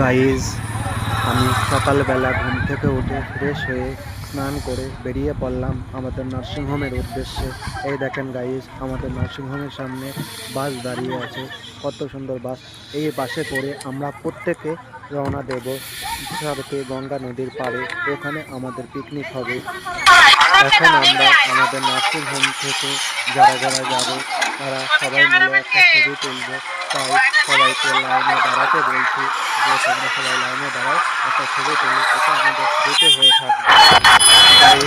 Guys, আমি সকালবেলা ঘুম থেকে উঠে ফ্রেশ হয়ে স্নান করে বেরিয়ে পড়লাম আমাদের নার্সিংহোমের উদ্দেশ্যে। এই দেখেন গাইজ, আমাদের নার্সিংহোমের সামনে বাস দাঁড়িয়ে আছে। কত সুন্দর বাস! এই বাসে করে আমরা প্রত্যেকে রওনা দেব ভারতে গঙ্গা নদীর পাড়ে। ওখানে আমাদের পিকনিক হবে। এখন আমরা আমাদের নার্সিংহোম থেকে যারা যারা যাবে তারা সবাই মিলে একটা ছবি তুলব। তাই সবাইকে লাইনে দাঁড়াতে বলছি যে তোমরা সবাই লাইনে দাঁড়াও, একটা ছবি তুলি, এটা আমাদের স্মৃতি হয়ে থাকবে। তাই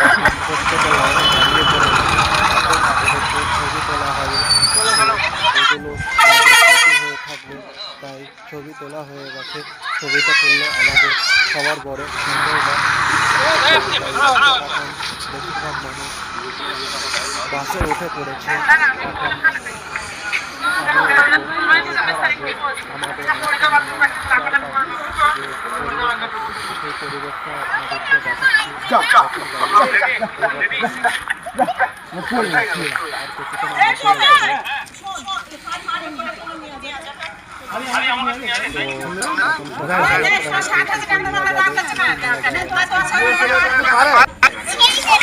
এখন প্রত্যেকে লাইনে দাঁড়িয়ে পড়েছে। এখন ওদেরকে ছবি তোলা হবে, এগুলো আমাদের স্মৃতি হয়ে থাকবে। তাই ছবি তোলা হয়ে গেছে। ছবিটা তুললে আমাদের সবার বড় সুন্দর বা এখন বেশিরভাগ মানুষ বাসে উঠে পড়েছে। এখন আমাদের সেই পরিবেশটা আপনাদেরকে দেখাচ্ছি। আর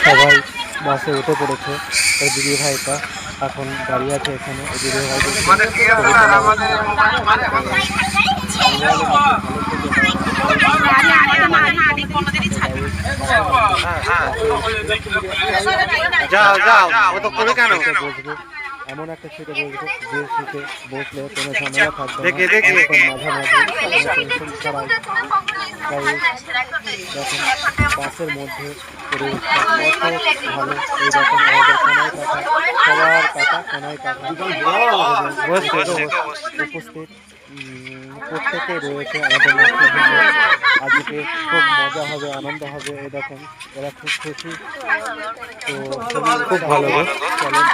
সবাই বাসে উঠে পড়েছে। ওই দিদি ভাইটা এখন দাঁড়িয়ে আছে এখানে। ওই দিদি বসবে, এমন একটা সিটে বসবো যে সিটে বসলে কোনো ঝামেলা থাকবে না, মাঝামাঝি টেনশন ছাড়াই। তাই দেখেন বাসের মধ্যে পরিবেশটা কত ভালো। এই দেখেন আমাদের কানাই কাকা, সবার কাকা কানাই কাকা উপস্থিত প্রত্যেকেই রয়েছে আমাদের নার্সিংহোমে। আজকে খুব মজা হবে, আনন্দ হবে। এই দেখেন এরা খুব খুশি। তো খুব ভালো চলেন।